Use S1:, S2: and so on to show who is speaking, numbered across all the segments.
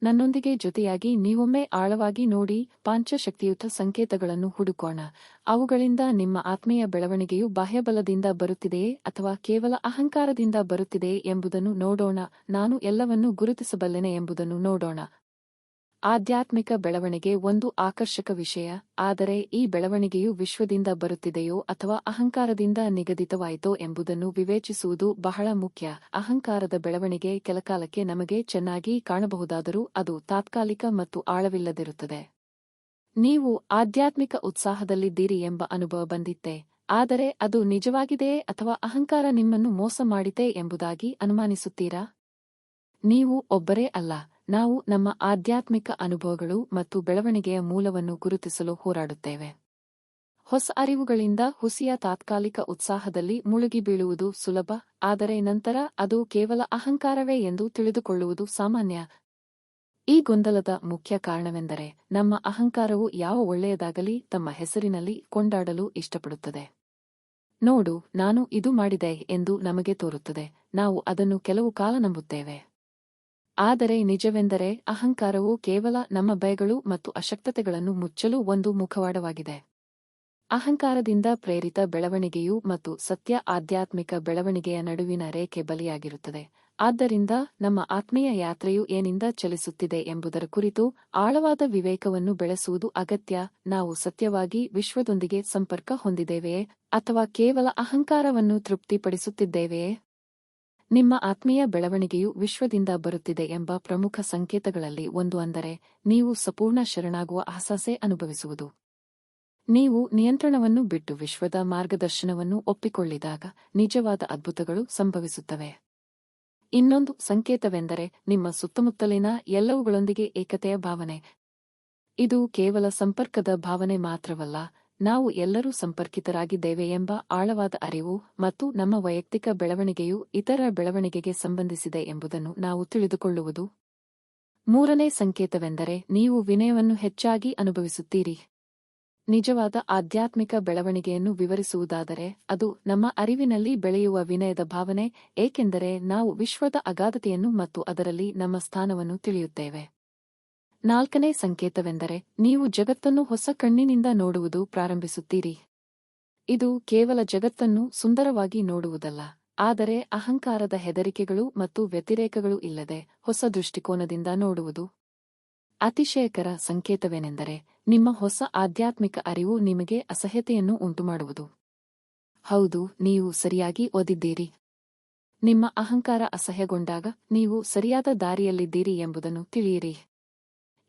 S1: ನನ್ನೊಂದಿಗೆ ಜೊತೆಯಾಗಿ ನೀವೊಮ್ಮೆ ಆಳವಾಗಿ ನೋಡಿ ಪಾಂಚಶಕ್ತಿಯುತ ಸಂಕೇತಗಳನ್ನು ಹುಡುಕೋಣ. ಅವುಗಳಿಂದ ನಿಮ್ಮ ಆತ್ಮೀಯ ಬೆಳವಣಿಗೆಯು ಬಾಹ್ಯಬಲದಿಂದ ಬರುತ್ತಿದೆಯೇ ಅಥವಾ ಕೇವಲ ಅಹಂಕಾರದಿಂದ ಬರುತ್ತಿದೆಯೇ ಎಂಬುದನ್ನು ನೋಡೋಣ. ನಾನು ಎಲ್ಲವನ್ನೂ ಗುರುತಿಸಬಲ್ಲೆನೆ ಎಂಬುದನ್ನು ನೋಡೋಣ. ಆಧ್ಯಾತ್ಮಿಕ ಬೆಳವಣಿಗೆ ಒಂದು ಆಕರ್ಷಕ ವಿಷಯ, ಆದರೆ ಈ ಬೆಳವಣಿಗೆಯು ವಿಶ್ವದಿಂದ ಬರುತ್ತಿದೆಯೋ ಅಥವಾ ಅಹಂಕಾರದಿಂದ ನಿಗದಿತವಾಯಿತೋ ಎಂಬುದನ್ನು ವಿವೇಚಿಸುವುದು ಬಹಳ ಮುಖ್ಯ. ಅಹಂಕಾರದ ಬೆಳವಣಿಗೆ ಕೆಲಕಾಲಕ್ಕೆ ನಮಗೆ ಚೆನ್ನಾಗಿ ಕಾಣಬಹುದಾದರೂ ಅದು ತಾತ್ಕಾಲಿಕ ಮತ್ತು ಆಳವಿಲ್ಲದಿರುತ್ತದೆ. ನೀವು ಆಧ್ಯಾತ್ಮಿಕ ಉತ್ಸಾಹದಲ್ಲಿದ್ದೀರಿ ಎಂಬ ಅನುಭವ ಬಂದಿತ್ತೆ, ಆದರೆ ಅದು ನಿಜವಾಗಿದೆಯೇ ಅಥವಾ ಅಹಂಕಾರ ನಿಮ್ಮನ್ನು ಮೋಸ ಮಾಡಿತೆ ಎಂಬುದಾಗಿ ಅನುಮಾನಿಸುತ್ತೀರಾ? ನೀವು ಒಬ್ಬರೇ ಅಲ್ಲ. ನಾವು ನಮ್ಮ ಆಧ್ಯಾತ್ಮಿಕ ಅನುಭವಗಳು ಮತ್ತು ಬೆಳವಣಿಗೆಯ ಮೂಲವನ್ನು ಗುರುತಿಸಲು ಹೋರಾಡುತ್ತೇವೆ. ಹೊಸ ಅರಿವುಗಳಿಂದ ಹುಸಿಯ ತಾತ್ಕಾಲಿಕ ಉತ್ಸಾಹದಲ್ಲಿ ಮುಳುಗಿ ಬೀಳುವುದು ಸುಲಭ, ಆದರೆ ನಂತರ ಅದು ಕೇವಲ ಅಹಂಕಾರವೇ ಎಂದು ತಿಳಿದುಕೊಳ್ಳುವುದು ಸಾಮಾನ್ಯ. ಈ ಗೊಂದಲದ ಮುಖ್ಯ ಕಾರಣವೆಂದರೆ ನಮ್ಮ ಅಹಂಕಾರವು ಯಾವ ಒಳ್ಳೆಯದಾಗಲಿ ತಮ್ಮ ಹೆಸರಿನಲ್ಲಿ ಕೊಂಡಾಡಲು ಇಷ್ಟಪಡುತ್ತದೆ. ನೋಡು, ನಾನು ಇದು ಮಾಡಿದೆ ಎಂದು ನಮಗೆ ತೋರುತ್ತದೆ. ನಾವು ಅದನ್ನು ಕೆಲವು ಕಾಲ ನಂಬುತ್ತೇವೆ. ಆದರೆ ನಿಜವೆಂದರೆ ಅಹಂಕಾರವು ಕೇವಲ ನಮ್ಮ ಭಯಗಳು ಮತ್ತು ಅಶಕ್ತತೆಗಳನ್ನು ಮುಚ್ಚಲು ಒಂದು ಮುಖವಾಡವಾಗಿದೆ. ಅಹಂಕಾರದಿಂದ ಪ್ರೇರಿತ ಬೆಳವಣಿಗೆಯು ಮತ್ತು ಸತ್ಯ ಆಧ್ಯಾತ್ಮಿಕ ಬೆಳವಣಿಗೆಯ ನಡುವಿನ ರೇಖೆ ಬಲಿಯಾಗಿರುತ್ತದೆ. ಆದ್ದರಿಂದ ನಮ್ಮ ಆತ್ಮೀಯ ಯಾತ್ರೆಯು ಏನಿಂದ ಚಲಿಸುತ್ತಿದೆ ಎಂಬುದರ ಕುರಿತು ಆಳವಾದ ವಿವೇಕವನ್ನು ಬೆಳೆಸುವುದು ಅಗತ್ಯ. ನಾವು ಸತ್ಯವಾಗಿ ವಿಶ್ವದೊಂದಿಗೆ ಸಂಪರ್ಕ ಹೊಂದಿದ್ದೇವೆಯೇ ಅಥವಾ ಕೇವಲ ಅಹಂಕಾರವನ್ನು ತೃಪ್ತಿಪಡಿಸುತ್ತಿದ್ದೇವೆಯೇ? ನಿಮ್ಮ ಆತ್ಮೀಯ ಬೆಳವಣಿಗೆಯು ವಿಶ್ವದಿಂದ ಬರುತ್ತಿದೆ ಎಂಬ ಪ್ರಮುಖ ಸಂಕೇತಗಳಲ್ಲಿ ಒಂದು ಅಂದರೆ ನೀವು ಸಂಪೂರ್ಣ ಶರಣಾಗುವ ಅಹಸಾಸೆ ಅನುಭವಿಸುವುದು. ನೀವು ನಿಯಂತ್ರಣವನ್ನು ಬಿಟ್ಟು ವಿಶ್ವದ ಮಾರ್ಗದರ್ಶನವನ್ನು ಒಪ್ಪಿಕೊಳ್ಳಿದಾಗ ನಿಜವಾದ ಅದ್ಭುತಗಳು ಸಂಭವಿಸುತ್ತವೆ. ಇನ್ನೊಂದು ಸಂಕೇತವೆಂದರೆ ನಿಮ್ಮ ಸುತ್ತಮುತ್ತಲಿನ ಎಲ್ಲವುಗಳೊಂದಿಗೆ ಏಕತೆಯ ಭಾವನೆ. ಇದು ಕೇವಲ ಸಂಪರ್ಕದ ಭಾವನೆ ಮಾತ್ರವಲ್ಲ, ನಾವು ಎಲ್ಲರೂ ಸಂಪರ್ಕಿತರಾಗಿದ್ದೇವೆ ಎಂಬ ಆಳವಾದ ಅರಿವು ಮತ್ತು ನಮ್ಮ ವೈಯಕ್ತಿಕ ಬೆಳವಣಿಗೆಯು ಇತರ ಬೆಳವಣಿಗೆಗೆ ಸಂಬಂಧಿಸಿದೆ ಎಂಬುದನ್ನು ನಾವು ತಿಳಿದುಕೊಳ್ಳುವುದು. ಮೂರನೇ ಸಂಕೇತವೆಂದರೆ ನೀವು ವಿನಯವನ್ನು ಹೆಚ್ಚಾಗಿ ಅನುಭವಿಸುತ್ತೀರಿ. ನಿಜವಾದ ಆಧ್ಯಾತ್ಮಿಕ ಬೆಳವಣಿಗೆಯನ್ನು ವಿವರಿಸುವುದಾದರೆ ಅದು ನಮ್ಮ ಅರಿವಿನಲ್ಲಿ ಬೆಳೆಯುವ ವಿನಯದ ಭಾವನೆ, ಏಕೆಂದರೆ ನಾವು ವಿಶ್ವದ ಅಗಾಧತೆಯನ್ನು ಮತ್ತು ಅದರಲ್ಲಿ ನಮ್ಮ ಸ್ಥಾನವನ್ನು ತಿಳಿಯುತ್ತೇವೆ. ನಾಲ್ಕನೇ ಸಂಕೇತವೆಂದರೆ ನೀವು ಜಗತ್ತನ್ನು ಹೊಸ ಕಣ್ಣಿನಿಂದ ನೋಡುವುದು ಪ್ರಾರಂಭಿಸುತ್ತೀರಿ. ಇದು ಕೇವಲ ಜಗತ್ತನ್ನು ಸುಂದರವಾಗಿ ನೋಡುವುದಲ್ಲ, ಆದರೆ ಅಹಂಕಾರದ ಹೆದರಿಕೆಗಳು ಮತ್ತು ವ್ಯತಿರೇಕಗಳು ಇಲ್ಲದೆ ಹೊಸ ದೃಷ್ಟಿಕೋನದಿಂದ ನೋಡುವುದು. ಅತಿಶಯಕರ ಸಂಕೇತವೇನೆಂದರೆ ನಿಮ್ಮ ಹೊಸ ಆಧ್ಯಾತ್ಮಿಕ ಅರಿವು ನಿಮಗೆ ಅಸಹ್ಯತೆಯನ್ನು ಉಂಟುಮಾಡುವುದು. ಹೌದು, ನೀವು ಸರಿಯಾಗಿ ಓದಿದ್ದೀರಿ. ನಿಮ್ಮ ಅಹಂಕಾರ ಅಸಹ್ಯಗೊಂಡಾಗ ನೀವು ಸರಿಯಾದ ದಾರಿಯಲ್ಲಿದ್ದೀರಿ ಎಂಬುದನ್ನು ತಿಳಿಯಿರಿ.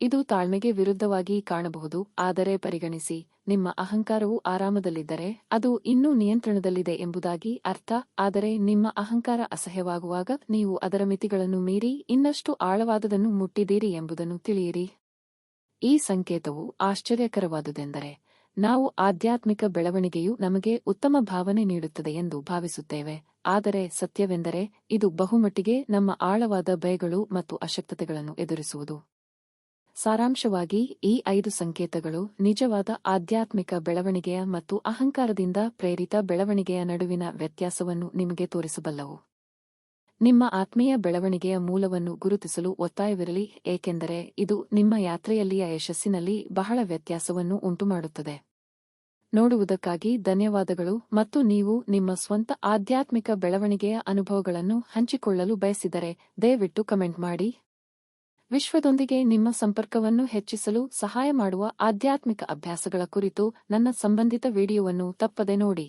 S1: ಇದು ತಾಳ್ಮೆಗೆ ವಿರುದ್ಧವಾಗಿ ಕಾಣಬಹುದು, ಆದರೆ ಪರಿಗಣಿಸಿ, ನಿಮ್ಮ ಅಹಂಕಾರವು ಆರಾಮದಲ್ಲಿದ್ದರೆ ಅದು ಇನ್ನೂ ನಿಯಂತ್ರಣದಲ್ಲಿದೆ ಎಂಬುದಾಗಿ ಅರ್ಥ. ಆದರೆ ನಿಮ್ಮ ಅಹಂಕಾರ ಅಸಹ್ಯವಾಗುವಾಗ ನೀವು ಅದರ ಮಿತಿಗಳನ್ನು ಮೀರಿ ಇನ್ನಷ್ಟು ಆಳವಾದದನ್ನು ಮುಟ್ಟಿದ್ದೀರಿ ಎಂಬುದನ್ನು ತಿಳಿಯಿರಿ. ಈ ಸಂಕೇತವು ಆಶ್ಚರ್ಯಕರವಾದುದೆಂದರೆ ನಾವು ಆಧ್ಯಾತ್ಮಿಕ ಬೆಳವಣಿಗೆಯು ನಮಗೆ ಉತ್ತಮ ಭಾವನೆ ನೀಡುತ್ತದೆ ಎಂದು ಭಾವಿಸುತ್ತೇವೆ, ಆದರೆ ಸತ್ಯವೆಂದರೆ ಇದು ಬಹುಮಟ್ಟಿಗೆ ನಮ್ಮ ಆಳವಾದ ಭಯಗಳು ಮತ್ತು ಅಶಕ್ತತೆಗಳನ್ನು ಎದುರಿಸುವುದು. ಸಾರಾಂಶವಾಗಿ, ಈ 5 ಸಂಕೇತಗಳು ನಿಜವಾದ ಆಧ್ಯಾತ್ಮಿಕ ಬೆಳವಣಿಗೆಯ ಮತ್ತು ಅಹಂಕಾರದಿಂದ ಪ್ರೇರಿತ ಬೆಳವಣಿಗೆಯ ನಡುವಿನ ವ್ಯತ್ಯಾಸವನ್ನು ನಿಮಗೆ ತೋರಿಸಬಲ್ಲವು. ನಿಮ್ಮ ಆತ್ಮೀಯ ಬೆಳವಣಿಗೆಯ ಮೂಲವನ್ನು ಗುರುತಿಸಲು ಒತ್ತಾಯವಿರಲಿ, ಏಕೆಂದರೆ ಇದು ನಿಮ್ಮ ಯಾತ್ರೆಯಲ್ಲಿಯ ಯಶಸ್ಸಿನಲ್ಲಿ ಬಹಳ ವ್ಯತ್ಯಾಸವನ್ನು ಉಂಟುಮಾಡುತ್ತದೆ. ನೋಡುವುದಕ್ಕಾಗಿ ಧನ್ಯವಾದಗಳು ಮತ್ತು ನೀವು ನಿಮ್ಮ ಸ್ವಂತ ಆಧ್ಯಾತ್ಮಿಕ ಬೆಳವಣಿಗೆಯ ಅನುಭವಗಳನ್ನು ಹಂಚಿಕೊಳ್ಳಲು ಬಯಸಿದರೆ ದಯವಿಟ್ಟು ಕಮೆಂಟ್ ಮಾಡಿ. ವಿಶ್ವದೊಂದಿಗೆ ನಿಮ್ಮ ಸಂಪರ್ಕವನ್ನು ಹೆಚ್ಚಿಸಲು ಸಹಾಯ ಮಾಡುವ ಆಧ್ಯಾತ್ಮಿಕ ಅಭ್ಯಾಸಗಳ ಕುರಿತು ನನ್ನ ಸಂಬಂಧಿತ ವಿಡಿಯೋವನ್ನು ತಪ್ಪದೆ ನೋಡಿ.